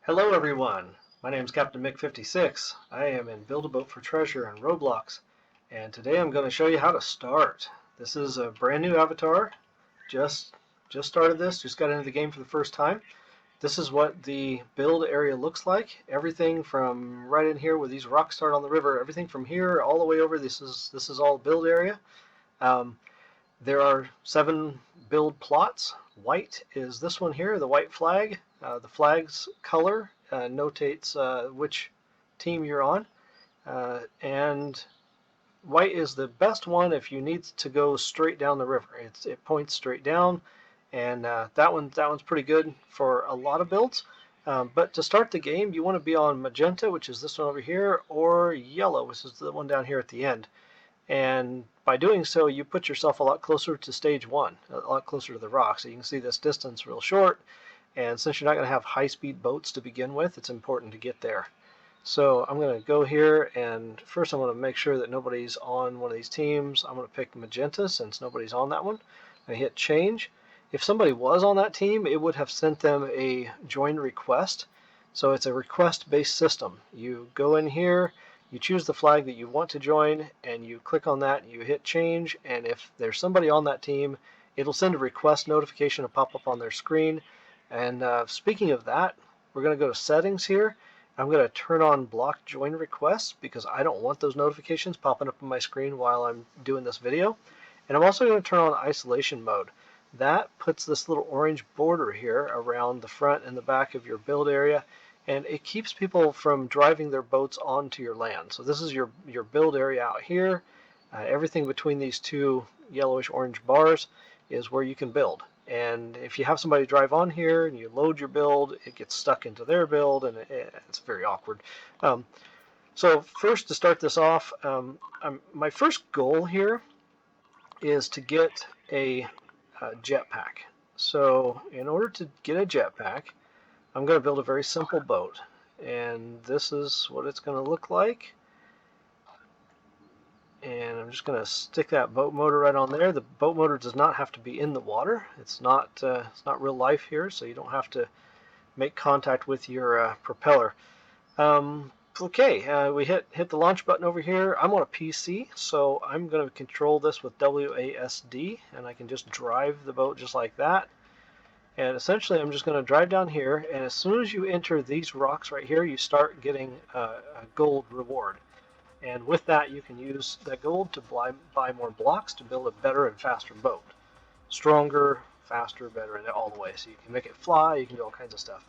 Hello everyone, my name is Captain Mick56. I am in Build a Boat for Treasure in Roblox, and today I'm going to show you how to start. This is a brand new avatar. Just started this, just got into the game for the first time. This is what the build area looks like. Everything from right in here where these rocks start on the river, everything from here all the way over, this is all build area. There are 7 build plots. White is this one here, the white flag. The flag's color notates which team you're on, and white is the best one if you need to go straight down the river. It points straight down, and that one's pretty good for a lot of builds. But to start the game, you want to be on magenta, which is this one over here, or yellow, which is the one down here at the end. And by doing so, you put yourself a lot closer to stage 1, a lot closer to the rock. So you can see this distance real short. And since you're not going to have high-speed boats to begin with, it's important to get there. So I'm going to go here, and first I'm going to make sure that nobody's on one of these teams. I'm going to pick magenta since nobody's on that one. I hit change. If somebody was on that team, it would have sent them a join request. So it's a request-based system. You go in here, you choose the flag that you want to join, and you click on that, and you hit change, and if there's somebody on that team, it'll send a request notification to pop up on their screen. And speaking of that, we're going to go to settings here. I'm going to turn on block join requests because I don't want those notifications popping up on my screen while I'm doing this video. And I'm also going to turn on isolation mode. That puts this little orange border here around the front and the back of your build area, and it keeps people from driving their boats onto your land. So this is your build area out here. Everything between these two yellowish orange bars is where you can build. And if you have somebody drive on here and you load your build, it gets stuck into their build, and it's very awkward. So first, to start this off, my first goal here is to get a jetpack. So in order to get a jetpack, I'm going to build a very simple boat, and this is what it's going to look like. And I'm just going to stick that boat motor right on there. The boat motor does not have to be in the water. It's not real life here, so you don't have to make contact with your propeller. Okay, we hit the launch button over here. I'm on a PC, so I'm going to control this with WASD, and I can just drive the boat just like that. And essentially, I'm just going to drive down here, and as soon as you enter these rocks right here, you start getting a gold reward. And with that, you can use that gold to buy more blocks to build a better and faster boat. Stronger, faster, better, and all the way. So you can make it fly, you can do all kinds of stuff.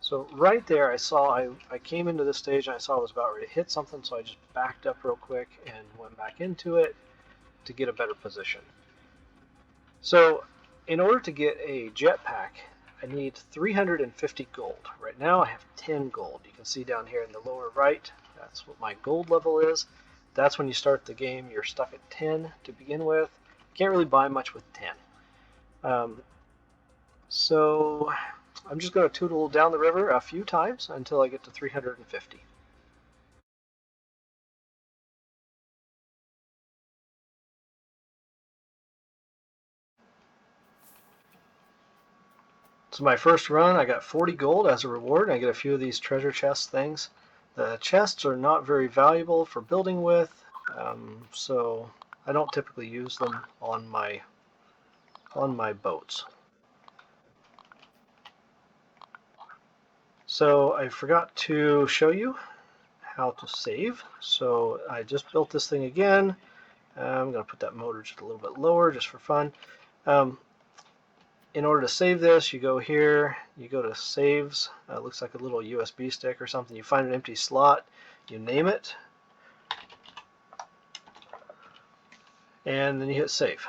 So right there, I came into this stage and I saw I was about ready to hit something, so I just backed up real quick and went back into it to get a better position. So in order to get a jetpack, I need 350 gold. Right now I have 10 gold. You can see down here in the lower right, that's what my gold level is. That's when you start the game. You're stuck at 10 to begin with. Can't really buy much with 10. So I'm just going to tootle down the river a few times until I get to 350. So my first run, I got 40 gold as a reward. I get a few of these treasure chest things. The chests are not very valuable for building with, so I don't typically use them on my boats. So I forgot to show you how to save. So I just built this thing again. I'm going to put that motor just a little bit lower just for fun. In order to save this, you go here, you go to saves, looks like a little USB stick or something, you find an empty slot, you name it, and then you hit save.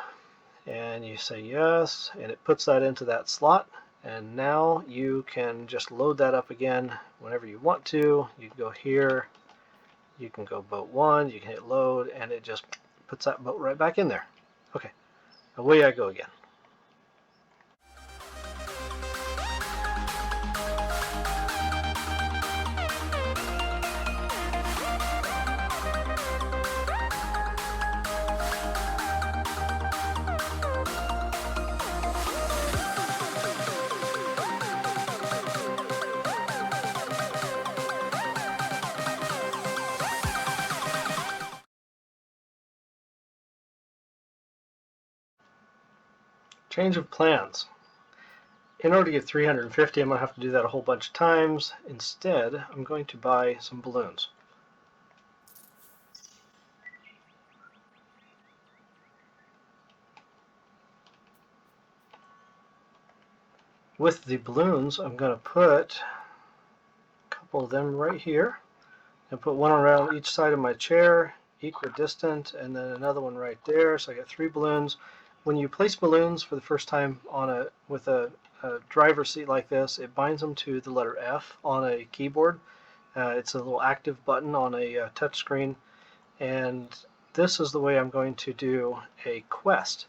And you say yes, and it puts that into that slot, and now you can just load that up again whenever you want to. You can go here, you can go boat 1, you can hit load, and it just puts that boat right back in there. Okay, away I go again. Change of plans. In order to get 350, I'm going to have to do that a whole bunch of times. Instead, I'm going to buy some balloons. With the balloons, I'm going to put a couple of them right here. And put one around each side of my chair, equidistant, and then another one right there. So I got 3 balloons. When you place balloons for the first time on with a driver's seat like this, it binds them to the letter F on a keyboard. It's a little active button on a touch screen, and this is the way I'm going to do a quest.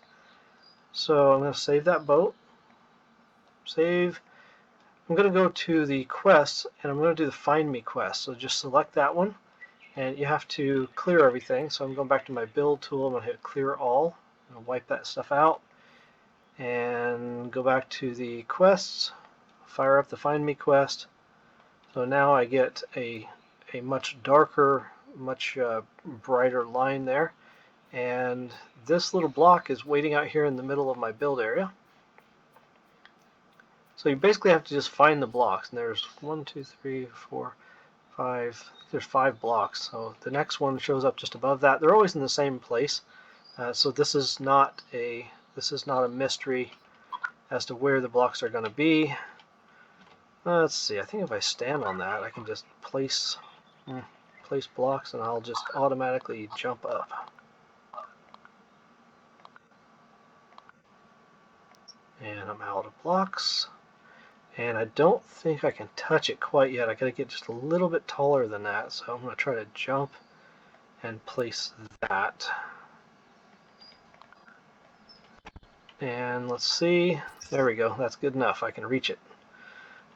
So I'm going to save that boat. Save. I'm going to go to the quests, and I'm going to do the Find Me quest. So just select that one, and you have to clear everything. So I'm going back to my build tool. I'm going to hit clear all. I'm going to wipe that stuff out, and go back to the quests, fire up the Find Me quest. So now I get a much darker, much brighter line there, and this little block is waiting out here in the middle of my build area. So you basically have to just find the blocks, and there's 1, 2, 3, 4, 5. There's 5 blocks. So the next one shows up just above that. They're always in the same place. So this is not a mystery as to where the blocks are going to be. Let's see. I think if I stand on that, I can just place blocks, and I'll just automatically jump up. And I'm out of blocks. And I don't think I can touch it quite yet. I gotta get just a little bit taller than that. So I'm gonna try to jump and place that. And let's see. There we go. That's good enough. I can reach it.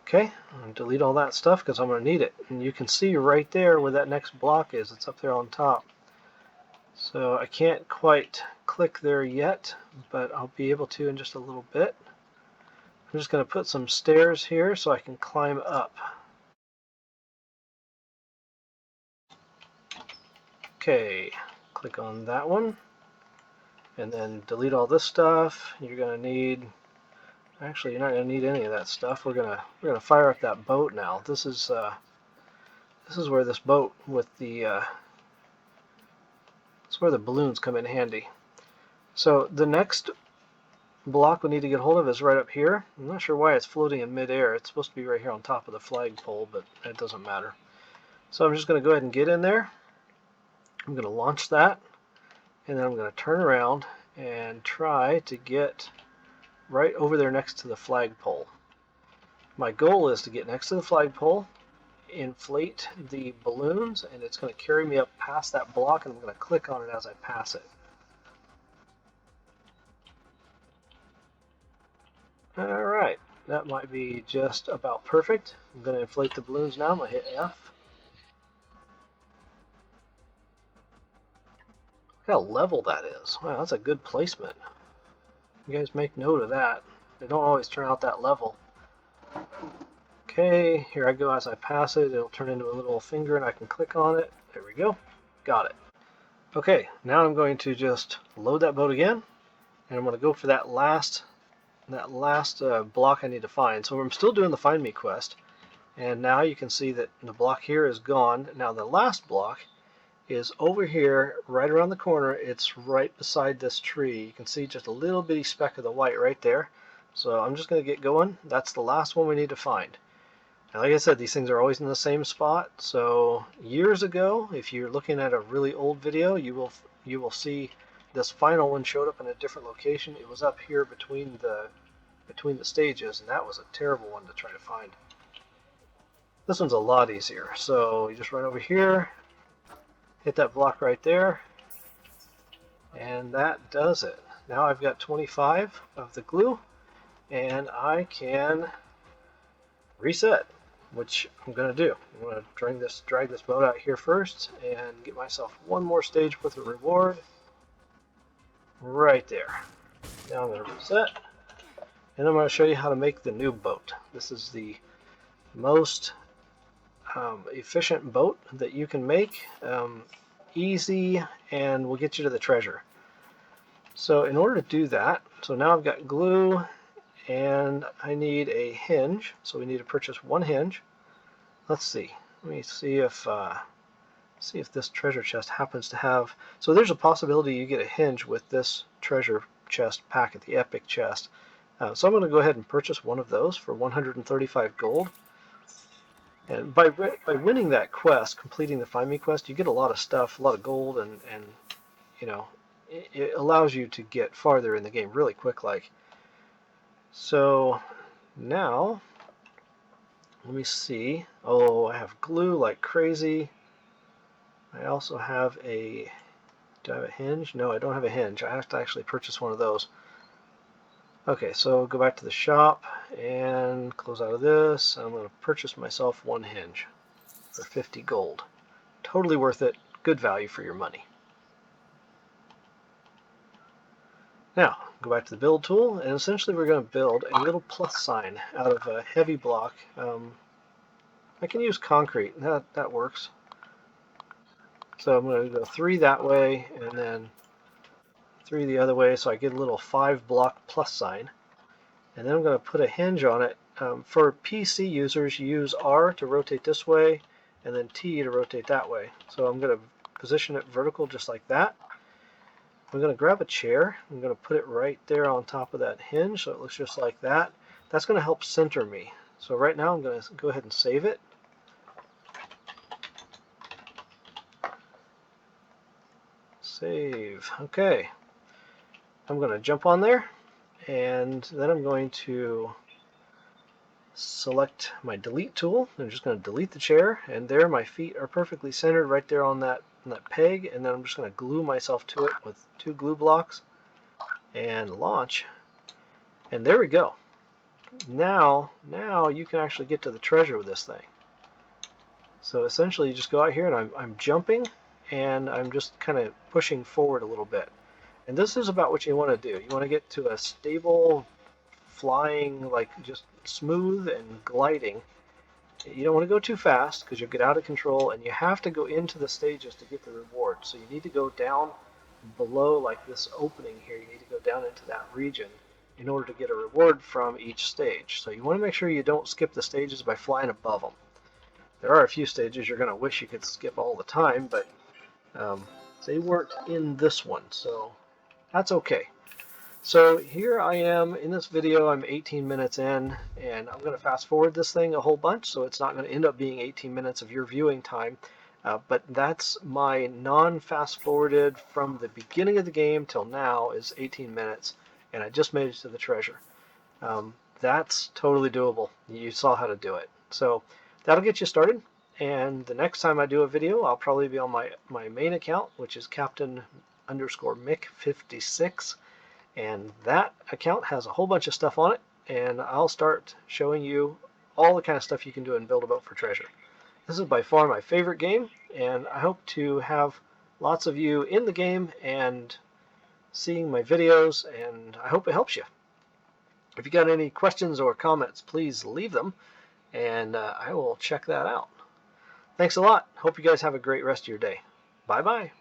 Okay, I'm gonna delete all that stuff because I'm gonna need it. And you can see right there where that next block is. It's up there on top. So I can't quite click there yet, but I'll be able to in just a little bit. I'm just going to put some stairs here so I can climb up. Okay, click on that one, and then delete all this stuff. You're going to need, actually, you're not going to need any of that stuff. We're gonna fire up that boat now. This is where this boat with the that's where the balloons come in handy. So the next block we need to get hold of is right up here. I'm not sure why it's floating in midair. It's supposed to be right here on top of the flagpole, but it doesn't matter. So I'm just going to go ahead and get in there. I'm going to launch that, and then I'm going to turn around and try to get right over there next to the flagpole. My goal is to get next to the flagpole, inflate the balloons, and it's going to carry me up past that block, and I'm going to click on it as I pass it. Alright, that might be just about perfect. I'm going to inflate the balloons now. I'm going to hit F. Look how level that is. Wow, that's a good placement. You guys make note of that. They don't always turn out that level. Okay, here I go as I pass it. It'll turn into a little finger and I can click on it. There we go. Got it. Okay, now I'm going to just load that boat again, and I'm going to go for that last block I need to find. So I'm still doing the Find Me quest, and now you can see that the block here is gone. Now the last block is over here, right around the corner. It's right beside this tree. You can see just a little bitty speck of the white right there. So I'm just going to get going. That's the last one we need to find. Now, like I said, these things are always in the same spot. So years ago, if you're looking at a really old video, you will see this final one showed up in a different location. It was up here between the stages, and that was a terrible one to try to find. This one's a lot easier. So you just run over here, hit that block right there, and that does it. Now I've got 25 of the glue, and I can reset, which I'm going to do. I'm going to drag this boat out here first and get myself one more stage worth of reward right there. Now I'm going to reset, and I'm going to show you how to make the Noob boat. This is the most efficient boat that you can make, easy, and will get you to the treasure. So in order to do that, so now I've got glue and I need a hinge. So we need to purchase one hinge. Let's see. Let me see if this treasure chest happens to have. So there's a possibility you get a hinge with this treasure chest pack at the epic chest. So I'm going to go ahead and purchase one of those for 135 gold. And by winning that quest, completing the Find Me quest, you get a lot of stuff, a lot of gold, and you know, it allows you to get farther in the game really quick like. So now, let me see. Oh, I have glue like crazy. I also have a, do I have a hinge? No, I don't have a hinge. I have to actually purchase one of those. Okay, so go back to the shop and close out of this. I'm going to purchase myself one hinge for 50 gold. Totally worth it. Good value for your money. Now, go back to the build tool, and essentially we're going to build a little plus sign out of a heavy block. I can use concrete. That works. So I'm going to go 3 that way, and then 3 the other way, so I get a little 5-block plus sign. And then I'm going to put a hinge on it. For PC users, you use R to rotate this way, and then T to rotate that way. So I'm going to position it vertical just like that. I'm going to grab a chair. I'm going to put it right there on top of that hinge, so it looks just like that. That's going to help center me. So right now I'm going to go ahead and save it. Save. Okay. I'm going to jump on there, and then I'm going to select my delete tool. I'm just going to delete the chair, and there my feet are perfectly centered right there on that peg, and then I'm just going to glue myself to it with 2 glue blocks and launch. And there we go. Now you can actually get to the treasure with this thing. So essentially you just go out here and I'm jumping, and I'm just kind of pushing forward a little bit. And this is about what you want to do. You want to get to a stable flying, like just smooth and gliding. You don't want to go too fast because you'll get out of control, and you have to go into the stages to get the reward. So you need to go down below, like this opening here. You need to go down into that region in order to get a reward from each stage. So you want to make sure you don't skip the stages by flying above them. There are a few stages you're going to wish you could skip all the time, but they weren't in this one, so that's okay. So here I am in this video. I'm 18 minutes in, and I'm going to fast forward this thing a whole bunch, so it's not going to end up being 18 minutes of your viewing time. But that's my non-fast forwarded from the beginning of the game till now is 18 minutes, and I just made it to the treasure. That's totally doable. You saw how to do it. So that'll get you started, and the next time I do a video, I'll probably be on my main account, which is Captain_Mick56. And that account has a whole bunch of stuff on it, and I'll start showing you all the kind of stuff you can do in Build-A-Boat for Treasure. This is by far my favorite game, and I hope to have lots of you in the game and seeing my videos, and I hope it helps you. If you got any questions or comments, please leave them, and I will check that out. Thanks a lot. Hope you guys have a great rest of your day. Bye-bye.